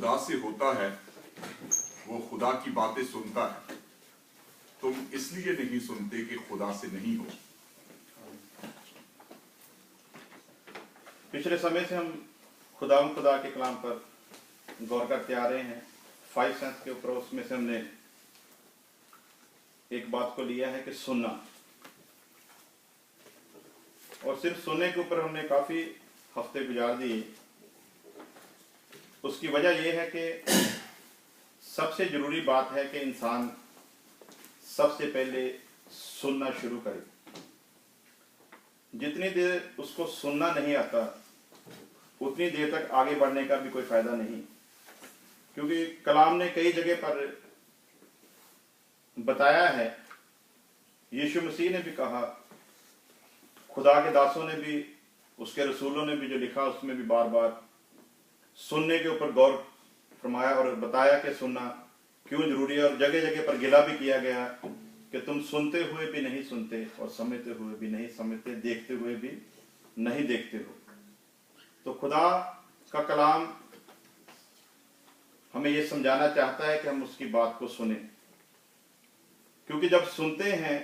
खुदा से होता है वो खुदा की बातें सुनता है, तुम इसलिए नहीं सुनते कि खुदा से नहीं हो। पिछले समय से हम खुदा के कलाम पर गौर करते आ रहे हैं, 5 सेंस के ऊपर। उसमें से हमने एक बात को लिया है कि सुनना, और सिर्फ सुनने के ऊपर हमने काफी हफ्ते गुजार दिए। उसकी वजह यह है कि सबसे जरूरी बात है कि इंसान सबसे पहले सुनना शुरू करे। जितनी देर उसको सुनना नहीं आता उतनी देर तक आगे बढ़ने का भी कोई फायदा नहीं, क्योंकि कलाम ने कई जगह पर बताया है, यीशु मसीह ने भी कहा, खुदा के दासों ने भी, उसके रसूलों ने भी जो लिखा उसमें भी बार बार सुनने के ऊपर गौर फरमाया और बताया कि सुनना क्यों जरूरी है। और जगह जगह पर गिला भी किया गया कि तुम सुनते हुए भी नहीं सुनते और समझते हुए भी नहीं समझते, देखते हुए भी नहीं देखते हो। तो खुदा का कलाम हमें यह समझाना चाहता है कि हम उसकी बात को सुने, क्योंकि जब सुनते हैं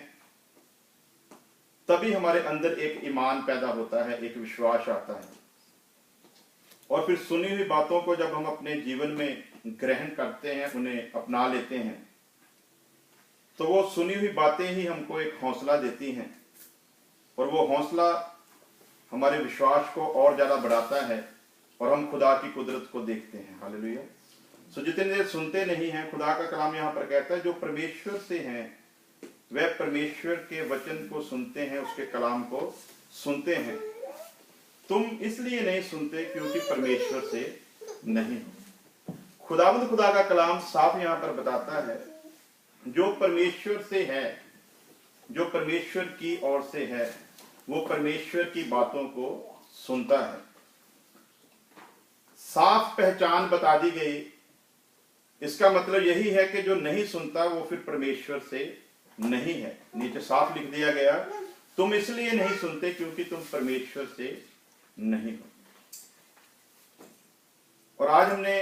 तभी हमारे अंदर एक ईमान पैदा होता है, एक विश्वास आता है। और फिर सुनी हुई बातों को जब हम अपने जीवन में ग्रहण करते हैं, उन्हें अपना लेते हैं, तो वो सुनी हुई बातें ही हमको एक हौसला देती हैं, और वो हौसला हमारे विश्वास को और ज्यादा बढ़ाता है और हम खुदा की कुदरत को देखते हैं। हालेलुया। सो जितने देर सुनते नहीं हैं, खुदा का कलाम यहाँ पर कहता है जो परमेश्वर से हैं वह परमेश्वर के वचन को सुनते हैं, उसके कलाम को सुनते हैं। तुम इसलिए नहीं सुनते क्योंकि परमेश्वर से नहीं हो। खुदा का कलाम साफ यहाँ पर बताता है, जो परमेश्वर से है, जो परमेश्वर की ओर से है, वो परमेश्वर की बातों को सुनता है। साफ पहचान बता दी गई। इसका मतलब यही है कि जो नहीं सुनता वो फिर परमेश्वर से नहीं है। नीचे साफ लिख दिया गया, तुम इसलिए नहीं सुनते क्योंकि तुम परमेश्वर से नहीं हो। और आज हमने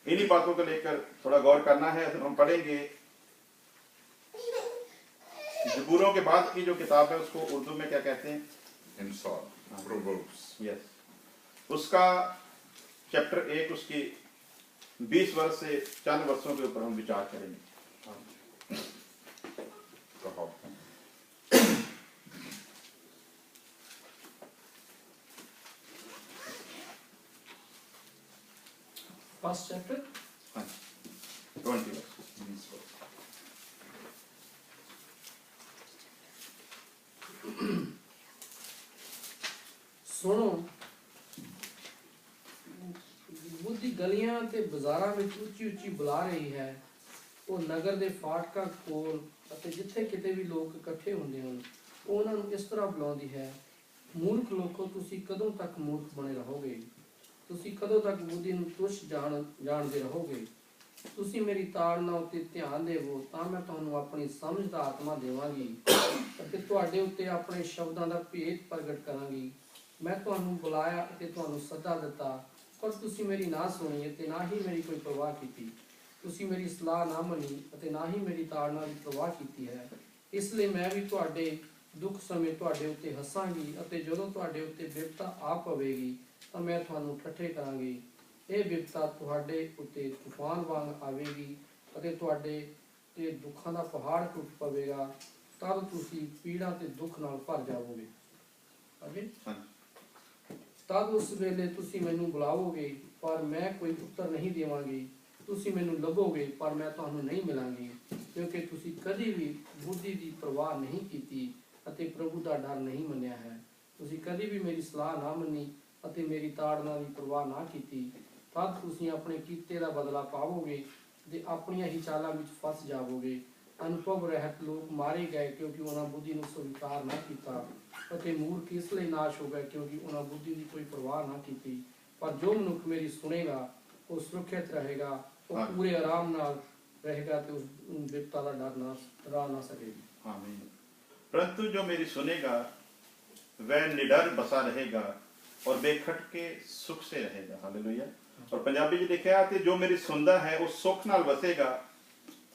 इन्हीं बातों को लेकर थोड़ा गौर करना है। हम पढ़ेंगे ज़बूरों के बाद की जो किताब है उसको उर्दू में क्या कहते हैं? यस। उसका चैप्टर 1 उसकी 20 वर्ष से चंद वर्षों के ऊपर हम विचार करेंगे। फर्स्ट चैप्टर 20 वर्ष। सुनो, बुद्धि गलियां ते बाजारां ਵਿੱਚ ਉੱਚੀ ਉੱਚੀ ਬੁਲਾ ਰਹੀ ਹੈ। ਉਹ ਨਗਰ ਦੇ ਫਾਟਕਾਂ ਕੋਲ ਅਤੇ ਜਿੱਥੇ ਕਿਤੇ ਵੀ ਲੋਕ ਇਕੱਠੇ ਹੁੰਦੇ ਹਨ, ਉਹ ਉਹਨਾਂ ਨੂੰ ਇਸ ਤਰ੍ਹਾਂ ਬੁਲਾਉਂਦੀ ਹੈ, ਮੂਰਖ ਲੋਕੋ, ਤੁਸੀਂ ਕਦੋਂ ਤੱਕ ਮੂਰਖ ਬਣੇ ਰਹੋਗੇ? ਤੁਸੀਂ ਕਦੋਂ ਤੱਕ ਬੁੱਧੀ ਨੂੰ ਤੁੱਛ ਜਾਣਦੇ ਰਹੋਗੇ? ਤੁਸੀਂ ਮੇਰੀ ਤਾੜਨਾ ਉੱਤੇ ਧਿਆਨ ਦੇਵੋ ਤਾਂ ਮੈਂ ਤੁਹਾਨੂੰ ਆਪਣੀ ਸਮਝ ਦਾ ਆਤਮਾ ਦੇਵਾਂਗੀ ਅਤੇ ਤੁਹਾਡੇ ਉੱਤੇ ਆਪਣੇ ਸ਼ਬਦਾਂ ਦਾ ਭੇਦ ਪ੍ਰਗਟ ਕਰਾਂਗੀ। ਮੈਂ ਤੁਹਾਨੂੰ ਬੁਲਾਇਆ ਅਤੇ ਤੁਹਾਨੂੰ ਸੱਦਾ ਦਿੱਤਾ, ਪਰ ਤੁਸੀਂ ਮੇਰੀ ਨਾ ਸੁਣੀ ਅਤੇ ਨਾ ਹੀ ਮੇਰੀ ਕੋਈ ਪਰਵਾਹ ਕੀਤੀ। ਤੁਸੀਂ ਮੇਰੀ ਸਲਾਹ ਨਾ ਮੰਨੀ ਅਤੇ ਨਾ ਹੀ ਮੇਰੀ ਤਾੜਨਾ ਦੀ ਪਰਵਾਹ ਕੀਤੀ ਹੈ। ਇਸ ਲਈ ਮੈਂ ਵੀ ਤੁਹਾਡੇ ਦੁੱਖ ਸਮੇਂ ਤੁਹਾਡੇ ਉੱਤੇ ਹੱਸਾਂਗੀ ਅਤੇ ਜਦੋਂ ਤੁਹਾਡੇ ਉੱਤੇ ਬਿਪਤਾ ਆ ਪਵੇਗੀ ਤਾਂ ਮੈਂ ਤੁਹਾਨੂੰ ਠੱਠੇ ਕਰਾਂਗੀ। ਇਹ ਬਿਪਤਾ ਤੁਹਾਡੇ ਉੱਤੇ ਤੂਫਾਨ ਵਾਂਗ ਆਵੇਗੀ ਅਤੇ ਤੁਹਾਡੇ ਤੇ ਦੁੱਖਾਂ ਦਾ ਪਹਾੜ ਟੁੱਟ ਪਵੇਗਾ। ਤਦ ਤੁਸੀਂ ਪੀੜਾ ਤੇ ਦੁੱਖ ਨਾਲ ਭਰ ਜਾਵੋਗੇ। ਹਾਂਜੀ, ਤਦ ਉਸ ਵੇਲੇ ਤੁਸੀਂ ਮੈਨੂੰ ਬੁਲਾਵੋਗੇ ਪਰ ਮੈਂ ਕੋਈ ਉੱਤਰ ਨਹੀਂ ਦੇਵਾਂਗੀ। ਤੁਸੀਂ ਮੈਨੂੰ ਲੱਭੋਗੇ ਪਰ ਮੈਂ ਤੁਹਾਨੂੰ ਨਹੀਂ ਮਿਲਾਂਗੀ, ਕਿਉਂਕਿ ਤੁਸੀਂ ਕਦੀ ਵੀ ਬੁੱਧੀ ਦੀ ਪਰਵਾਹ ਨਹੀਂ ਕੀਤੀ ਅਤੇ ਪ੍ਰਭੂ ਦਾ ਡਰ ਨਹੀਂ ਮੰਨਿਆ ਹੈ। ਤੁਸੀਂ ਕਦੀ ਵੀ ਮੇਰੀ ਸਲਾਹ ਨਾ ਮੰਨੀ ਅਤੇ ਮੇਰੀ ਤਾੜਨਾ ਦੀ ਪਰਵਾਹ ਨਾ ਕੀਤੀ। ਤਦ ਤੁਸੀਂ ਆਪਣੇ ਕੀਤੇ ਦਾ ਬਦਲਾ ਪਾਵੋਗੇ ਤੇ ਆਪਣੀਆਂ ਹੀ ਚਾਲਾਂ ਵਿੱਚ ਫਸ ਜਾਵੋਗੇ। ਅਨੁਭਵ ਰਹਿਤ ਲੋਕ ਮਾਰੇ ਗਏ ਕਿਉਂਕਿ ਉਹਨਾਂ ਬੁੱਧੀ ਨੂੰ ਸਵੀਕਾਰ ਨਾ ਕੀਤਾ, ਅਤੇ ਮੂਰਖ ਇਸ ਲਈ ਨਾਸ਼ ਹੋ ਗਏ ਕਿਉਂਕਿ ਉਹਨਾਂ ਬੁੱਧੀ ਦੀ ਕੋਈ ਪਰਵਾਹ ਨਾ ਕੀਤੀ। ਪਰ ਜੋ ਮਨੁੱਖ ਮੇਰੀ ਸੁਣੇਗਾ ਉਹ ਸੁਰੱਖਿਅਤ ਰਹੇਗਾ, ਉਹ ਪੂਰੇ ਆਰਾਮ ਨਾਲ रहेगा तो उस विपता का डर ना रह ना सकेगी। आमीन। परंतु जो मेरी सुनेगा वह निडर बसा रहेगा और बेखटके सुख से रहेगा। हालेलुया। और पंजाबी च लिखा है जो मेरी सुनदा है वो सुख नाल वसेगा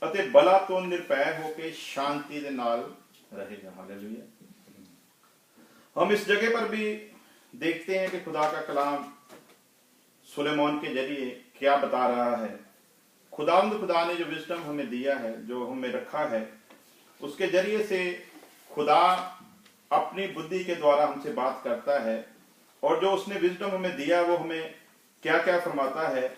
अते बला तो निरभय होके शांति दे नाल रहेगा। हालेलुया। हम इस जगह पर भी देखते हैं कि खुदा का कलाम सुलेमान के जरिए क्या बता रहा है। खुदा ने जो विजडम हमें दिया है, जो हमें रखा है, उसके जरिए से खुदा अपनी बुद्धि के द्वारा हमसे बात करता है और जो उसने विजडम हमें दिया वो हमें क्या क्या फरमाता है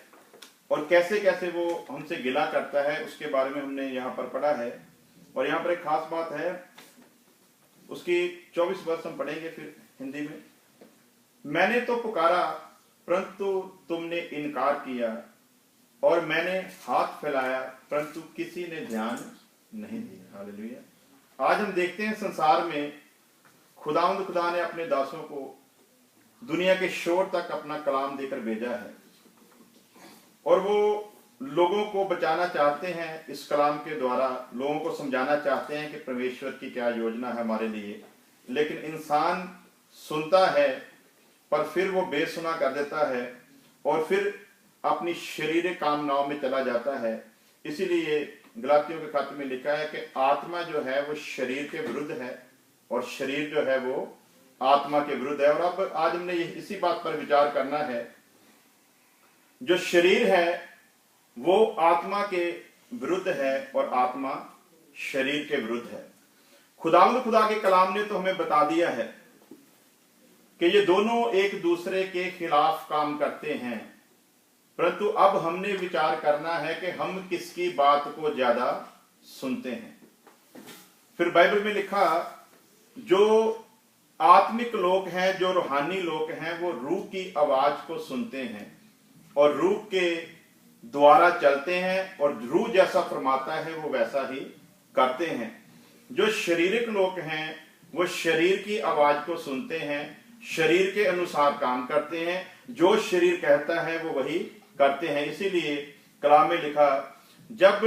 और कैसे कैसे वो हमसे गिला करता है, उसके बारे में हमने यहाँ पर पढ़ा है। और यहाँ पर एक खास बात है, उसकी 24 वर्ष हम पढ़ेंगे फिर हिंदी में। मैंने तो पुकारा परंतु तुमने इनकार किया और मैंने हाथ फैलाया परंतु किसी ने ध्यान नहीं दिया। हालेलुया। आज हम देखते हैं संसार में खुदा ने अपने दासों को दुनिया के शोर तक अपना कलाम देकर भेजा है और वो लोगों को बचाना चाहते हैं। इस कलाम के द्वारा लोगों को समझाना चाहते हैं कि परमेश्वर की क्या योजना है हमारे लिए, लेकिन इंसान सुनता है पर फिर वो बेसुना कर देता है और फिर अपनी शरीरिक कामनाओं में चला जाता है। इसीलिए गलातियों के खत में लिखा है कि आत्मा जो है वो शरीर के विरुद्ध है और शरीर जो है वो आत्मा के विरुद्ध है। और अब आज हमने इसी बात पर विचार करना है, जो शरीर है वो आत्मा के विरुद्ध है और आत्मा शरीर के विरुद्ध है। खुदा के कलाम ने तो हमें बता दिया है कि ये दोनों एक दूसरे के खिलाफ काम करते हैं, परंतु अब हमने विचार करना है कि हम किसकी बात को ज्यादा सुनते हैं। फिर बाइबल में लिखा, जो आत्मिक लोग हैं, जो रूहानी लोग हैं, वो रूह की आवाज को सुनते हैं और रूह के द्वारा चलते हैं और रूह जैसा फरमाता है वो वैसा ही करते हैं। जो शारीरिक लोग हैं वो शरीर की आवाज को सुनते हैं, शरीर के अनुसार काम करते हैं, जो शरीर कहता है वो वही करते हैं। इसीलिए कलाम में लिखा, जब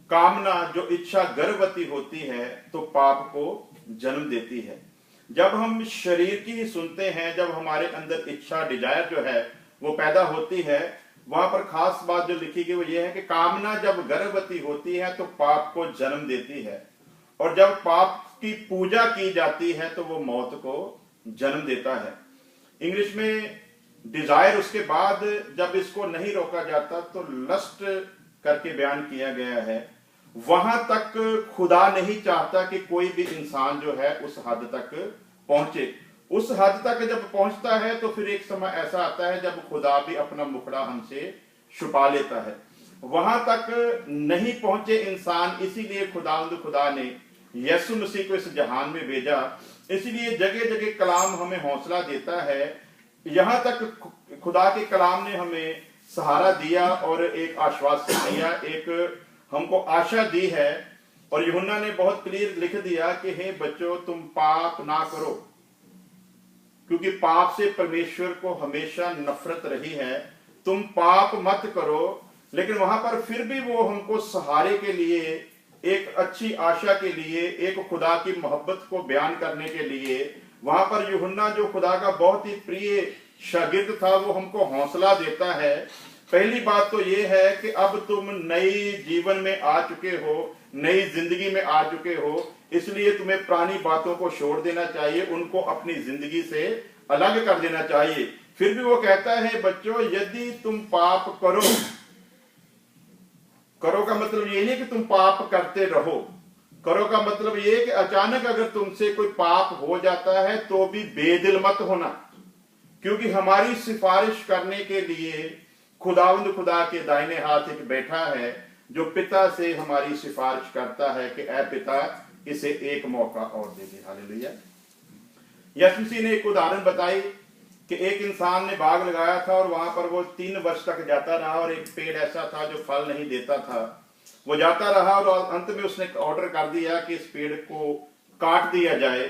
कामना जो इच्छा गर्भवती होती है तो पाप को जन्म देती है। जब हम शरीर की सुनते हैं, जब हमारे अंदर इच्छा डिजायर जो है वो पैदा होती है, वहां पर खास बात जो लिखी गई वो ये है कि कामना जब गर्भवती होती है तो पाप को जन्म देती है और जब पाप की पूजा की जाती है तो वो मौत को जन्म देता है। इंग्लिश में डिजायर, उसके बाद जब इसको नहीं रोका जाता तो लस्ट करके बयान किया गया है। वहां तक खुदा नहीं चाहता कि कोई भी इंसान जो है उस हद तक पहुंचे। उस हद तक जब पहुंचता है तो फिर एक समय ऐसा आता है जब खुदा भी अपना मुखड़ा हमसे छुपा लेता है। वहां तक नहीं पहुंचे इंसान, इसीलिए खुदा ने यीशु मसीह को इस जहान में भेजा। इसलिए जगह जगह कलाम हमें हौसला देता है। यहां तक खुदा के कलाम ने हमें सहारा दिया और एक आश्वासन दिया, एक हमको आशा दी है। और यूहन्ना ने बहुत क्लियर लिख दिया कि हे बच्चों, तुम पाप ना करो, क्योंकि पाप से परमेश्वर को हमेशा नफरत रही है। तुम पाप मत करो। लेकिन वहां पर फिर भी वो हमको सहारे के लिए, एक अच्छी आशा के लिए, एक खुदा की मोहब्बत को बयान करने के लिए, वहां पर यूहन्ना जो खुदा का बहुत ही प्रिय शागिर्द था, वो हमको हौसला देता है। पहली बात तो ये है कि अब तुम नई जीवन में आ चुके हो, नई जिंदगी में आ चुके हो, इसलिए तुम्हें पुरानी बातों को छोड़ देना चाहिए, उनको अपनी जिंदगी से अलग कर देना चाहिए। फिर भी वो कहता है, बच्चों यदि तुम पाप करो का मतलब ये नहीं कि तुम पाप करते रहो। करो का मतलब ये कि अचानक अगर तुमसे कोई पाप हो जाता है तो भी बेदिल मत होना, क्योंकि हमारी सिफारिश करने के लिए खुदा के दाहिने हाथ एक बैठा है जो पिता से हमारी सिफारिश करता है कि ऐ पिता, इसे एक मौका और दे दे। हालेलुया। यीशु मसीह ने एक उदाहरण बताई कि एक इंसान ने बाग लगाया था और वहां पर वो 3 वर्ष तक जाता रहा और एक पेड़ ऐसा था जो फल नहीं देता था। वो जाता रहा और अंत में उसने ऑर्डर कर दिया कि इस पेड़ को काट दिया जाए।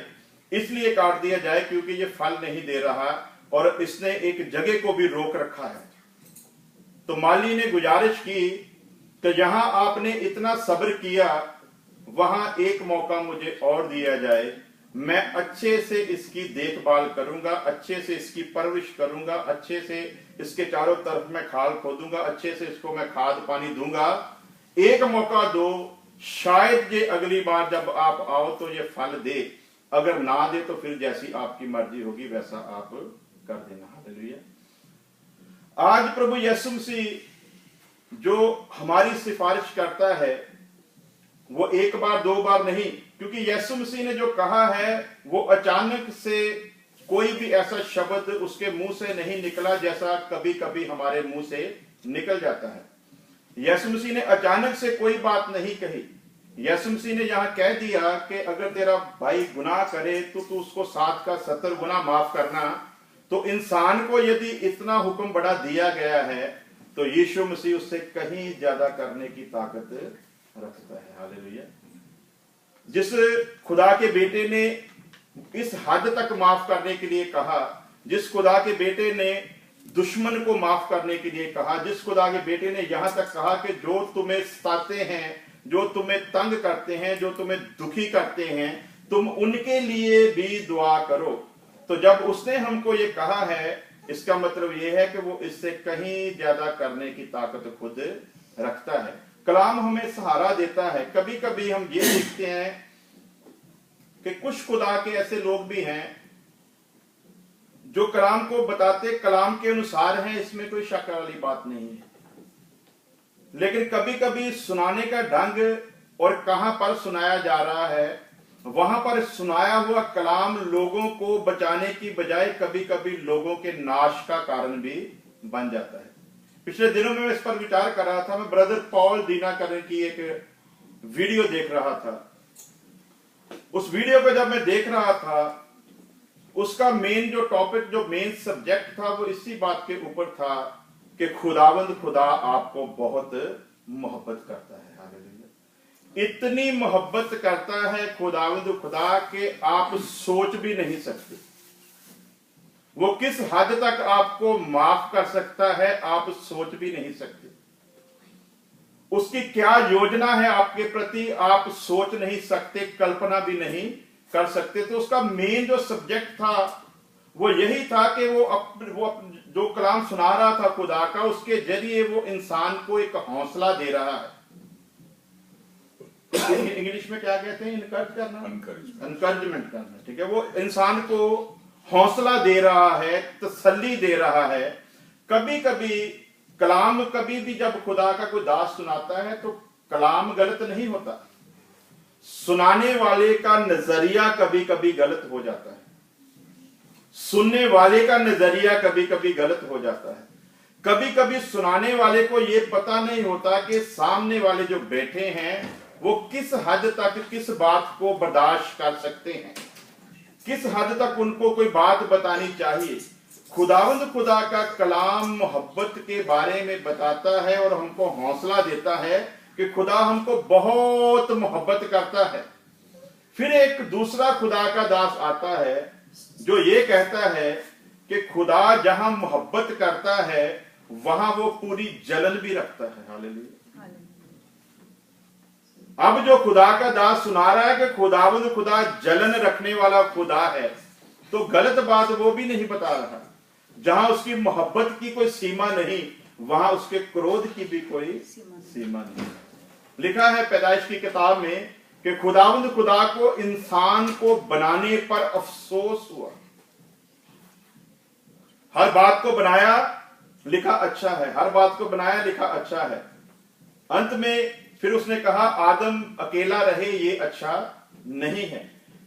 इसलिए काट दिया जाए क्योंकि ये फल नहीं दे रहा और इसने एक जगह को भी रोक रखा है। तो माली ने गुजारिश की कि जहां आपने इतना सब्र किया वहां एक मौका मुझे और दिया जाए, मैं अच्छे से इसकी देखभाल करूंगा, अच्छे से इसकी परवरिश करूंगा, अच्छे से इसके चारों तरफ मैं खाल खोदूंगा, अच्छे से इसको मैं खाद पानी दूंगा, एक मौका दो, शायद ये अगली बार जब आप आओ तो ये फल दे, अगर ना दे तो फिर जैसी आपकी मर्जी होगी वैसा आप कर देना। हालेलुया। आज प्रभु यीशु मसीह जो हमारी सिफारिश करता है वो एक बार दो बार नहीं, क्योंकि यीशु मसीह ने जो कहा है वो अचानक से कोई भी ऐसा शब्द उसके मुंह से नहीं निकला जैसा कभी कभी हमारे मुंह से निकल जाता है। यीशु मसीह ने अचानक से कोई बात नहीं कही। यीशु मसीह ने यहां कह दिया कि अगर तेरा भाई गुनाह करे तो तू उसको 7 का 70 गुना माफ करना। तो इंसान को यदि इतना हुक्म बड़ा दिया गया है तो यीशु मसीह उससे कहीं ज्यादा करने की ताकत रखता है। हालेलुया। जिस खुदा के बेटे ने इस हद तक माफ करने के लिए कहा, जिस खुदा के बेटे ने दुश्मन को माफ करने के लिए कहा, जिस खुदा के बेटे ने यहां तक कहा कि जो तुम्हें सताते हैं, जो तुम्हें तंग करते हैं, जो तुम्हें दुखी करते हैं, तुम उनके लिए भी दुआ करो। तो जब उसने हमको ये कहा है, इसका मतलब ये है कि वो इससे कहीं ज्यादा करने की ताकत खुद रखता है। कलाम हमें सहारा देता है। कभी कभी हम ये देखते हैं कि कुछ खुदा के ऐसे लोग भी हैं जो कलाम को बताते कलाम के अनुसार हैं, इसमें कोई शक वाली बात नहीं है, लेकिन कभी कभी सुनाने का ढंग और कहां पर सुनाया जा रहा है, वहां पर सुनाया हुआ कलाम लोगों को बचाने की बजाय कभी कभी लोगों के नाश का कारण भी बन जाता है। पिछले दिनों में मैं इस पर विचार कर रहा था। मैं ब्रदर पॉल दीनाकरण की एक वीडियो देख रहा था। उस वीडियो को जब मैं देख रहा था, उसका मेन जो टॉपिक, जो मेन सब्जेक्ट था, वो इसी बात के ऊपर था कि खुदावंद खुदा आपको बहुत मोहब्बत करता है। हालेलुया। इतनी मोहब्बत करता है खुदावंद खुदा के आप सोच भी नहीं सकते। वो किस हद तक आपको माफ कर सकता है आप सोच भी नहीं सकते। उसकी क्या योजना है आपके प्रति आप सोच नहीं सकते, कल्पना भी नहीं कर सकते। तो उसका मेन जो सब्जेक्ट था वो यही था कि वो जो कलाम सुना रहा था खुदा का, उसके जरिए वो इंसान को एक हौसला दे रहा है। इंग्लिश में क्या कहते हैं? इनकरेज करना, एनकरेजमेंट करना। ठीक है। वो इंसान को हौसला दे रहा है, तसल्ली दे रहा है। कभी कभी कलाम, कभी भी जब खुदा का कोई दास सुनाता है तो कलाम गलत नहीं होता, सुनाने वाले का नजरिया कभी कभी गलत हो जाता है, सुनने वाले का नजरिया कभी कभी गलत हो जाता है। कभी कभी सुनाने वाले को यह पता नहीं होता कि सामने वाले जो बैठे हैं वो किस हद तक किस बात को बर्दाश्त कर सकते हैं, किस हद तक उनको कोई बात बतानी चाहिए। खुदावंद खुदा का कलाम मोहब्बत के बारे में बताता है और हमको हौसला देता है कि खुदा हमको बहुत मोहब्बत करता है। फिर एक दूसरा खुदा का दास आता है जो ये कहता है कि खुदा जहां मोहब्बत करता है वहां वो पूरी जलन भी रखता है। हालेलुया। अब जो खुदा का दास सुना रहा है कि खुदावंद खुदा जलन रखने वाला खुदा है, तो गलत बात वो भी नहीं बता रहा। जहां उसकी मोहब्बत की कोई सीमा नहीं, वहां उसके क्रोध की भी कोई सीमा नहीं। लिखा है पैदाइश की किताब में कि खुदावंद खुदा को इंसान को बनाने पर अफसोस हुआ। हर बात को बनाया, लिखा अच्छा है, हर बात को बनाया, लिखा अच्छा है। अंत में फिर उसने कहा आदम अकेला रहे ये अच्छा नहीं है।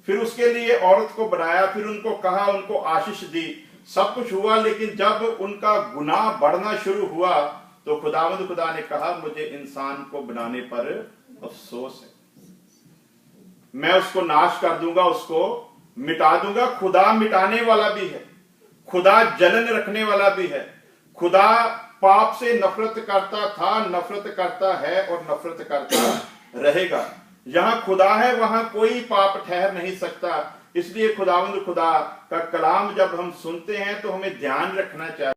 फिर उसके लिए औरत को बनाया, फिर उनको कहा, उनको आशीष दी, सब कुछ हुआ। लेकिन जब उनका गुनाह बढ़ना शुरू हुआ तो खुदावंद खुदा ने कहा मुझे इंसान को बनाने पर अफसोस है, मैं उसको नाश कर दूंगा, उसको मिटा दूंगा। खुदा मिटाने वाला भी है, खुदा जलन रखने वाला भी है। खुदा पाप से नफरत करता था, नफरत करता है और नफरत करता रहेगा। जहां खुदा है वहां कोई पाप ठहर नहीं सकता। इसलिए खुदावंद खुदा का कलाम जब हम सुनते हैं तो हमें ध्यान रखना चाहिए।